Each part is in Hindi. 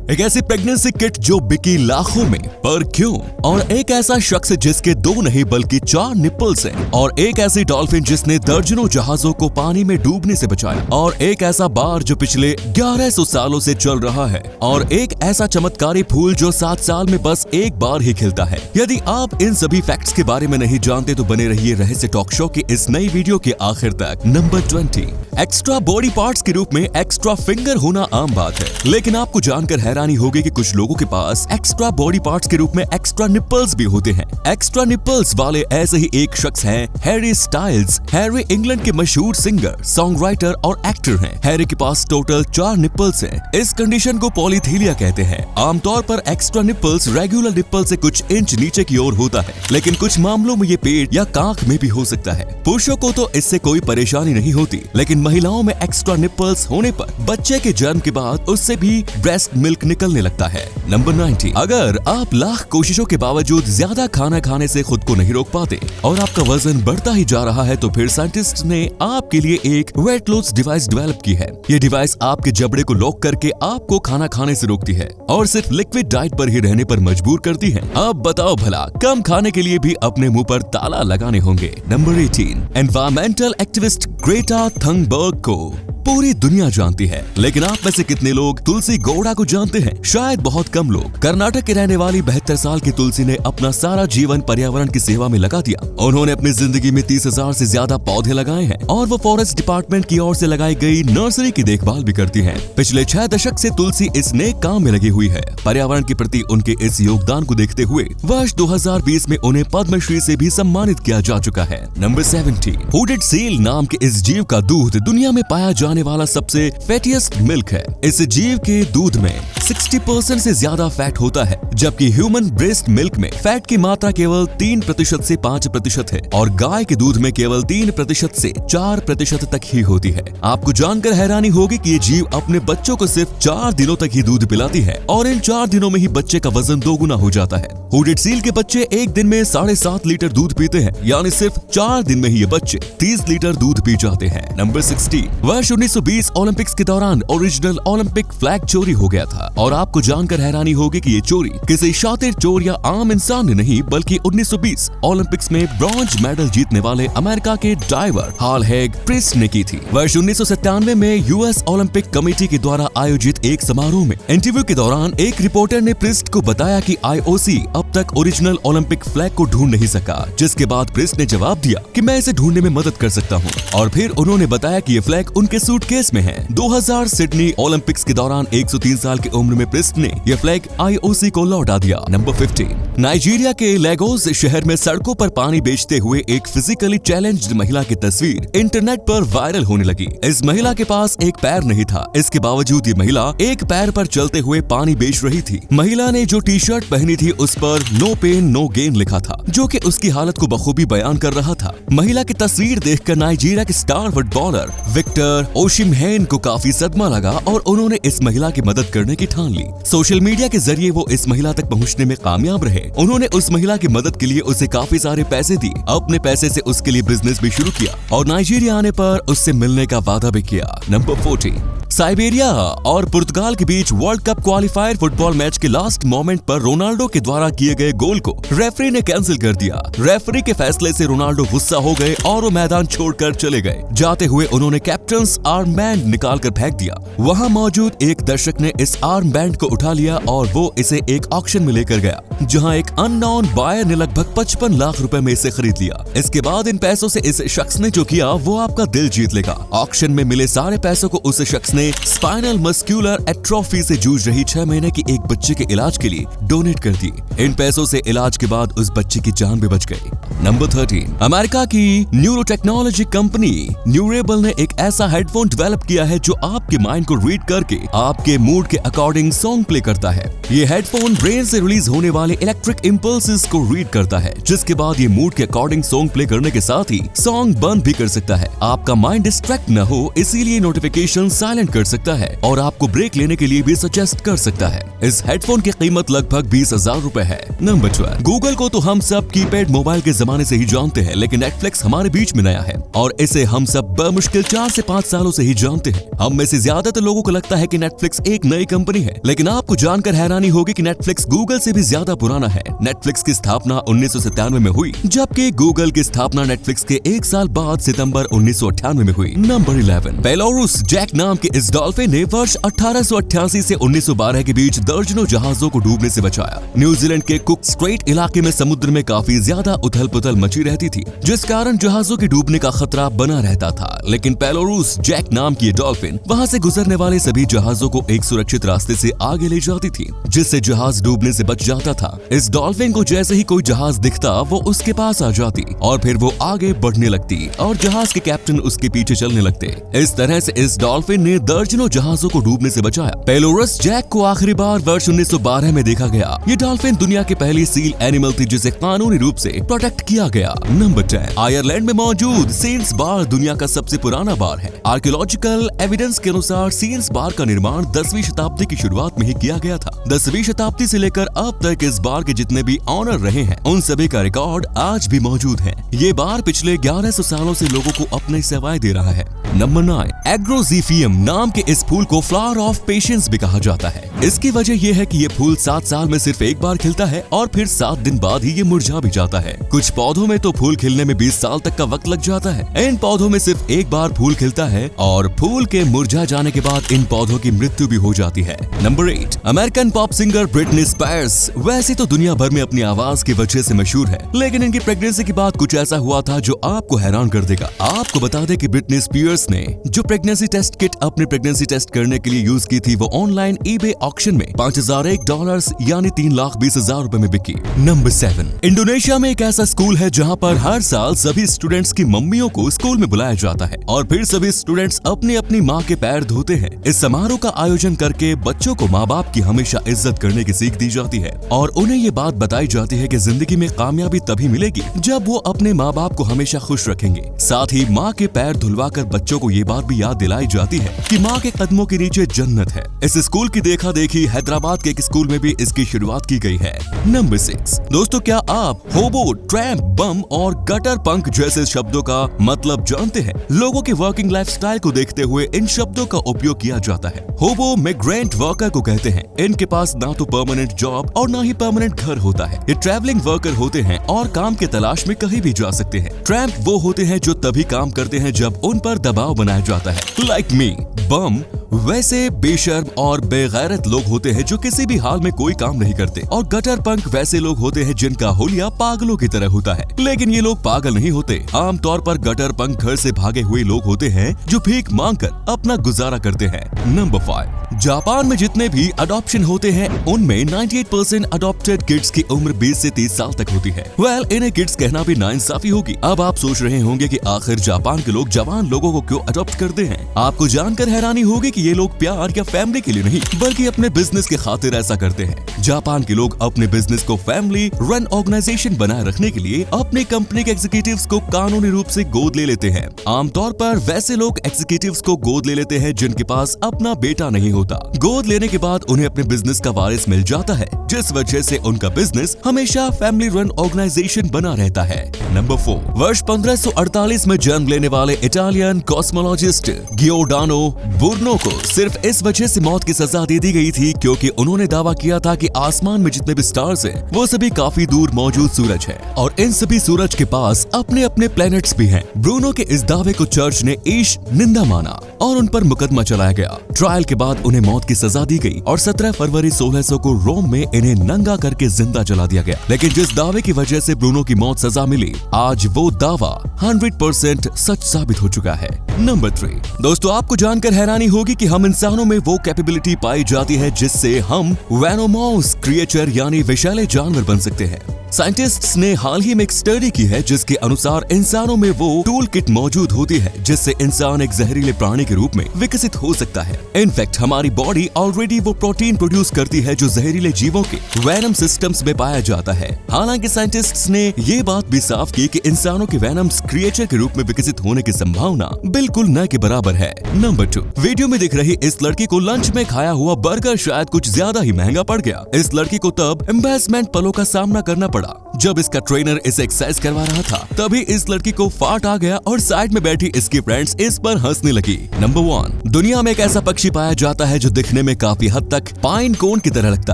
एक ऐसी प्रेगनेंसी किट जो बिकी लाखों में, पर क्यों? और एक ऐसा शख्स जिसके 2 नहीं बल्कि 4 निप्पल्स हैं, और एक ऐसी डॉल्फिन जिसने दर्जनों जहाजों को पानी में डूबने से बचाया, और एक ऐसा बार जो पिछले 1100 सालों से चल रहा है, और एक ऐसा चमत्कारी फूल जो 7 साल में बस एक बार ही खिलता है। यदि आप इन सभी फैक्ट्स के बारे में नहीं जानते तो बने रहिए रहस्य टॉक शो की इस नई वीडियो के आखिर तक। नंबर 20, एक्स्ट्रा बॉडी पार्ट्स के रूप में एक्स्ट्रा फिंगर होना आम बात है, लेकिन आपको जानकर हैरानी होगी कि कुछ लोगों के पास एक्स्ट्रा बॉडी पार्ट्स के रूप में एक्स्ट्रा निप्पल्स भी होते हैं। एक्स्ट्रा निप्पल्स वाले ऐसे ही एक शख्स हैं हैरी स्टाइल्स। हैरी इंग्लैंड के मशहूर सिंगर, सॉन्ग राइटर और एक्टर हैं। हैरी के पास टोटल 4 निप्पल्स हैं। इस कंडीशन को पॉलीथीलिया कहते हैं। आमतौर पर एक्स्ट्रा निप्पल्स रेगुलर निप्पल से कुछ इंच नीचे की ओर होता है, लेकिन कुछ मामलों में ये पेट या कांख में भी हो सकता है। पुरुषों को तो इससे कोई परेशानी नहीं होती, लेकिन महिलाओं में एक्स्ट्रा निप्पल्स होने पर बच्चे के जन्म के बाद उससे भी ब्रेस्ट मिल्क निकलने लगता है। नंबर 90, अगर आप लाख कोशिशों के बावजूद ज्यादा खाना खाने से खुद को नहीं रोक पाते और आपका वजन बढ़ता ही जा रहा है, तो फिर साइंटिस्ट ने आपके लिए एक वेट लॉस डिवाइस डेवलप की है। ये डिवाइस आपके जबड़े को लॉक करके आपको खाना खाने से रोकती है और सिर्फ लिक्विड डाइट पर ही रहने पर मजबूर करती है। अब बताओ भला, कम खाने के लिए भी अपने मुंह पर ताला लगाने होंगे। Number 18, environmental activist Greta Thunberg को पूरी दुनिया जानती है, लेकिन आप में से कितने लोग तुलसी गौड़ा को जानते हैं? शायद बहुत कम लोग। कर्नाटक के रहने वाली 72 साल की तुलसी ने अपना सारा जीवन पर्यावरण की सेवा में लगा दिया। उन्होंने अपनी जिंदगी में 30,000 से ज्यादा पौधे लगाए हैं और वो फॉरेस्ट डिपार्टमेंट की ओर से लगाई गई नर्सरी की देखभाल भी करती हैं। पिछले 6 दशक से तुलसी इस नेक काम में लगी हुई है। पर्यावरण के प्रति उनके इस योगदान को देखते हुए वर्ष 2020 में उन्हें पद्मश्री से भी सम्मानित किया जा चुका है। नंबर 70, हुडेड सील नाम के इस जीव का दूध दुनिया में पाया जाने वाला सबसे फैटीएस्ट मिल्क है। इस जीव के दूध में 60% से ज्यादा फैट होता है, जबकि ह्यूमन ब्रेस्ट मिल्क में फैट की मात्रा केवल 3% से 5% है और गाय के दूध में केवल 3% से 4% तक ही होती है। आपको जानकर हैरानी होगी कि ये जीव अपने बच्चों को सिर्फ 4 दिनों तक ही दूध पिलाती है और इन 4 दिनों में ही बच्चे का वजन 2 गुना हो जाता है। हुडेड सील के बच्चे एक दिन में 7.5 लीटर दूध पीते हैं, यानी सिर्फ 4 दिन में ही ये बच्चे 30 लीटर दूध पी जाते हैं। नंबर 60, वर्ष 1920 ओलंपिक्स के दौरान ओरिजिनल ओलंपिक फ्लैग चोरी हो गया था और आपको जानकर हैरानी होगी कि ये चोरी किसी शातिर चोर या आम इंसान ने नहीं, बल्कि 1920 ओलंपिक्स में ब्रॉन्ज मेडल जीतने वाले अमेरिका के डाइवर हाल हैग प्रिस्ट ने की थी। वर्ष 1997 में यूएस ओलंपिक कमेटी के द्वारा आयोजित एक समारोह में इंटरव्यू के दौरान एक रिपोर्टर ने प्रिस्ट को बताया कि आईओसी अब तक ओरिजिनल ओलंपिक फ्लैग को ढूंढ नहीं सका, जिसके बाद प्रिस्ट ने जवाब दिया कि मैं इसे ढूंढने में मदद कर सकता हूँ, और फिर उन्होंने बताया कि ये फ्लैग उनके सूटकेस में है। 2000 सिडनी ओलंपिक्स के दौरान 103 साल की उम्र में प्रिस्ट ने यह फ्लैग आईओसी को लौटा दिया। नंबर 15, नाइजीरिया के लेगोस शहर में सड़कों पर पानी बेचते हुए एक फिजिकली चैलेंज्ड महिला की तस्वीर इंटरनेट पर वायरल होने लगी। इस महिला के पास एक पैर नहीं था, इसके बावजूद ये महिला एक पैर पर चलते हुए पानी बेच रही थी। महिला ने जो टी शर्ट पहनी थी उस पर नो पेन नो गेन लिखा था, जो कि उसकी हालत को बखूबी बयान कर रहा था। महिला की तस्वीर देखकर नाइजीरिया के स्टार फुटबॉलर विक्टर ओशिमहेन को काफी सदमा लगा और उन्होंने इस महिला की मदद करने की ठान ली। सोशल मीडिया के जरिए वो इस महिला तक पहुंचने में कामयाब रहे। उन्होंने उस महिला की मदद के लिए उसे काफी सारे पैसे दिए, अपने पैसे से उसके लिए बिजनेस भी शुरू किया और नाइजीरिया आने पर उससे मिलने का वादा भी किया। नंबर 40, साइबेरिया और पुर्तगाल के बीच world cup qualifier football match के लास्ट मोमेंट पर रोनाल्डो के द्वारा किए गए गोल को रेफरी ने कैंसिल कर दिया। रेफरी के फैसले से रोनाल्डो गुस्सा हो गए और वो मैदान छोड़कर चले गए। जाते हुए उन्होंने कैप्टन्स आर्म बैंड निकालकर फेंक दिया। वहां मौजूद एक दर्शक ने इस आर्म बैंड को उठा लिया और वो इसे एक ऑक्शन में लेकर गया, जहां एक अननोन बायर ने लगभग 55 लाख रुपए में इसे खरीद लिया। इसके बाद इन पैसों से इस शख्स ने जो किया वो आपका दिल जीत लेगा। ऑक्शन में मिले सारे पैसों को उस शख्स ने स्पाइनल मस्कुलर एट्रोफी से जूझ रही 6 महीने की एक बच्चे के इलाज के लिए डोनेट कर दी। इन पैसों से इलाज के बाद उस बच्चे की जान भी बच गई। नंबर 13, अमेरिका की न्यूरोटेक्नोलॉजी कंपनी न्यूरेबल ने एक ऐसा हेडफोन डेवलप किया है जो आपके माइंड को रीड करके आपके मूड के अकॉर्डिंग सॉन्ग प्ले करता है। ये हेडफोन ब्रेन से रिलीज होने वाले इलेक्ट्रिक इम्पल्सेस को रीड करता है, जिसके बाद ये मूड के अकॉर्डिंग सॉन्ग प्ले करने के साथ ही सॉन्ग बंद भी कर सकता है। आपका माइंड डिस्ट्रैक्ट न हो इसीलिए नोटिफिकेशन साइलेंट कर सकता है और आपको ब्रेक ब्रेक लेने के लिए भी सजेस्ट कर सकता है। इस हेडफोन की कीमत लगभग 20,000 रुपए है। नंबर 12, गूगल को तो हम सब कीपैड मोबाइल के जमाने से ही जानते हैं, लेकिन नेटफ्लिक्स हमारे बीच में नया है और इसे हम सब बमुश्किल 4 से 5 सालों से ही जानते हैं। हम में से ज्यादातर लोगों को लगता है कि नेटफ्लिक्स एक नई कंपनी है, लेकिन आपको जानकर हैरानी होगी कि नेटफ्लिक्स गूगल से भी ज्यादा पुराना है। नेटफ्लिक्स की स्थापना 1997 में हुई, जबकि गूगल की स्थापना नेटफ्लिक्स के 1 साल बाद सितंबर 1998 में हुई। नंबर 11, पेलोरस जैक नाम के इस डॉल्फिन ने वर्ष 1888 से 1912 के बीच दर्जनों जहाजों को डूबने से बचाया। न्यूजीलैंड के कुक स्ट्रेट इलाके में समुद्र में काफी ज्यादा उथल पुथल मची रहती थी, जिस कारण जहाजों के डूबने का खतरा बना रहता था। लेकिन पेलोरस जैक नाम की डॉल्फिन वहां से गुजरने वाले सभी जहाजों को एक सुरक्षित रास्ते से आगे ले जाती थी, जिससे जहाज डूबने से बच जाता था। इस डॉल्फिन को जैसे ही कोई जहाज दिखता वो उसके पास आ जाती और फिर वो आगे बढ़ने लगती और जहाज के कैप्टन उसके पीछे चलने लगते। इस तरह से इस डॉल्फिन ने दर्जनों जहाजों को डूबने से बचाया। पेलोरस जैक को आखिरी बार वर्ष 1912 में देखा गया। ये डॉल्फिन दुनिया की पहली सील एनिमल थी जिसे कानूनी रूप से प्रोटेक्ट किया गया। नंबर 10, आयरलैंड में मौजूद सील्स बार दुनिया का सबसे पुराना बार है। आर्कियोलॉजिकल एविडेंस के अनुसार सील्स बार का निर्माण 10वीं शताब्दी की शुरुआत में ही किया गया था। 10वीं शताब्दी से लेकर अब तक इस बार के जितने भी ऑनर रहे हैं उन सभी का रिकॉर्ड आज भी मौजूद है। ये बार पिछले 1100 सालों से लोगों को अपनी सेवाएं दे रहा है। नंबर 9, एग्रोजीफियम नाम के इस फूल को फ्लावर ऑफ पेशेंस भी कहा जाता है। इसकी वजह यह है कि ये फूल 7 साल में सिर्फ एक बार खिलता है और फिर 7 दिन बाद ही ये मुरझा भी जाता है। कुछ पौधों में तो फूल खिलने में 20 साल तक का वक्त लग जाता है। इन पौधों में सिर्फ एक बार फूल खिलता है और फूल के मुरझा जाने के बाद इन पौधों की मृत्यु भी हो जाती है। Number 8, American pop singer Britney Spears वैसे तो दुनिया भर में अपनी आवाज की वजह से मशहूर है, लेकिन इनकी प्रेगनेंसी के बाद कुछ ऐसा हुआ था जो आपको हैरान कर देगा। आपको बता दें कि ब्रिटनी स्पीयर्स ने जो प्रेगनेंसी टेस्ट किट अपने प्रेगनेंसी टेस्ट करने के लिए यूज की थी वो ऑनलाइन ईबे ऑक्शन में $5001 यानी 3,20,000 रुपए में बिकी। नंबर 7, इंडोनेशिया में एक ऐसा स्कूल है जहां पर हर साल सभी स्टूडेंट्स की मम्मियों को स्कूल में बुलाया जाता है और फिर सभी स्टूडेंट्स अपनी अपनी माँ के पैर धोते हैं। इस समारोह का आयोजन करके बच्चों को माँ बाप की हमेशा इज्जत करने की सीख दी जाती है और उन्हें ये बात बताई जाती है कि जिंदगी में कामयाबी तभी मिलेगी जब वो अपने माँ बाप को हमेशा खुश रखेंगे। साथ ही माँ के पैर धुलवाकर बच्चों को ये बात भी याद दिलाई जाती है कि माँ के कदमों के नीचे जन्नत है। इस स्कूल की देखा देखी हैदराबाद के एक स्कूल में भी इसकी शुरुआत की गई है। नंबर 6, दोस्तों क्या आप होबो, ट्रैम्प, बम और गटर पंक जैसे शब्दों का मतलब जानते हैं? लोगों के वर्किंग लाइफस्टाइल को देखते हुए इन शब्दों का उपयोग किया जाता है। होबो मिग्रेंट वर्कर को कहते हैं। इनके पास ना तो परमानेंट जॉब और ना ही परमानेंट घर होता है। ये ट्रैवलिंग वर्कर होते हैं और काम के तलाश में कहीं भी जा सकते हैं। ट्रैम्प वो होते हैं जो तभी काम करते हैं जब उन पर दबाव बनाया जाता है, लाइक मी। बम वैसे बेशर्म और बेगैरत लोग होते हैं जो किसी भी हाल में कोई काम नहीं करते और गटर पंक वैसे लोग होते हैं जिनका हुलिया पागलों की तरह होता है, लेकिन ये लोग पागल नहीं होते। आमतौर पर गटर पंक घर से भागे हुए लोग होते हैं जो भीख मांगकर अपना गुजारा करते हैं। नंबर 5, जापान में जितने भी अडॉप्शन होते हैं उनमें 98% अडॉप्टेड किड्स की उम्र 20 से 30 साल तक होती है। इन्हें किड्स कहना भी नाइंसाफी होगी। अब आप सोच रहे होंगे कि आखिर जापान के लोग जवान लोगों को क्यों अडॉप्ट करते हैं। आपको जानकर हैरानी होगी कि ये लोग प्यार या फैमिली के लिए नहीं बल्कि अपने बिजनेस के खातिर ऐसा करते हैं। जापान के लोग अपने बिजनेस को फैमिली रन ऑर्गेनाइजेशन बनाए रखने के लिए अपनी कंपनी के एग्जीक्यूटिव्स को कानूनी रूप से गोद ले लेते हैं। आमतौर पर वैसे लोग एग्जीक्यूटिव्स को गोद ले लेते हैं जिनके पास अपना बेटा नहीं होता। गोद लेने के बाद उन्हें अपने बिजनेस का वारिस मिल जाता है, जिस वजह से उनका बिजनेस हमेशा फैमिली रन ऑर्गेनाइजेशन बना रहता है। नंबर 4, वर्ष 1548 में जन्म लेने वाले इटालियन कॉस्मोलॉजिस्ट गियोर्डानो ब्रूनो को सिर्फ इस वजह से मौत की सजा दे दी गई थी क्योंकि उन्होंने दावा किया था कि आसमान में जितने भी स्टार्स हैं वो सभी काफी दूर मौजूद सूरज है और इन सभी सूरज के पास अपने अपने प्लैनेट्स भी हैं। ब्रूनो के इस दावे को चर्च ने ईश निंदा माना और उन पर मुकदमा चलाया गया। ट्रायल के बाद उन्हें मौत की सजा दी गई और 17 फरवरी 1600 को रोम में इन्हें नंगा करके जिंदा जला दिया गया। लेकिन जिस दावे की वजह से ब्रूनो की मौत सजा मिली, आज वो दावा 100% सच साबित हो चुका है। नंबर 3, दोस्तों आपको जानकर हैरानी होगी कि हम इंसानों में वो कैपेबिलिटी पाई जाती है जिससे हम वेनोमस क्रिएचर यानी विषैले जानवर बन सकते हैं। साइंटिस्ट्स ने हाल ही में एक स्टडी की है जिसके अनुसार इंसानों में वो टूल किट मौजूद होती है जिससे इंसान एक जहरीले प्राणी के रूप में विकसित हो सकता है। इनफैक्ट हमारी बॉडी ऑलरेडी वो प्रोटीन प्रोड्यूस करती है जो जहरीले जीवों के वेनम सिस्टम्स में पाया जाता है। हालांकि साइंटिस्ट्स ने ये बात भी साफ की कि इंसानों के वेनम्स क्रिएचर के रूप में विकसित होने की संभावना बिल्कुल न के बराबर है। नंबर 2, वीडियो में दिख रही इस लड़की को लंच में खाया हुआ बर्गर शायद कुछ ज्यादा ही महंगा पड़ गया। इस लड़की को तब एम्बैरेसमेंट पलों का सामना करना पड़ा जब इसका ट्रेनर इसे एक्सरसाइज करवा रहा था। तभी इस लड़की को फाट आ गया और साइड में बैठी इसकी फ्रेंड्स इस पर हंसने लगी। नंबर 1, दुनिया में एक ऐसा पक्षी पाया जाता है जो दिखने में काफी हद तक पाइन कोन की तरह लगता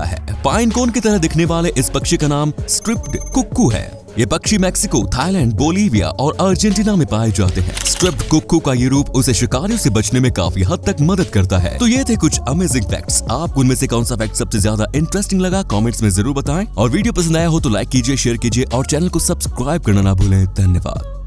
है। पाइन कोन की तरह दिखने वाले इस पक्षी का नाम स्ट्रिप्ड कुक्कू है। ये पक्षी मैक्सिको, थाईलैंड, बोलीविया और अर्जेंटीना में पाए जाते हैं। स्ट्रिप्ड कुक्कू का ये रूप उसे शिकारियों से बचने में काफी हद तक मदद करता है। तो ये थे कुछ अमेजिंग फैक्ट्स। आपको उनमें से कौन सा फैक्ट सबसे ज्यादा इंटरेस्टिंग लगा कमेंट्स में जरूर बताएं और वीडियो पसंद आया हो तो लाइक कीजिए, शेयर कीजिए और चैनल को सब्सक्राइब करना ना भूलें। धन्यवाद।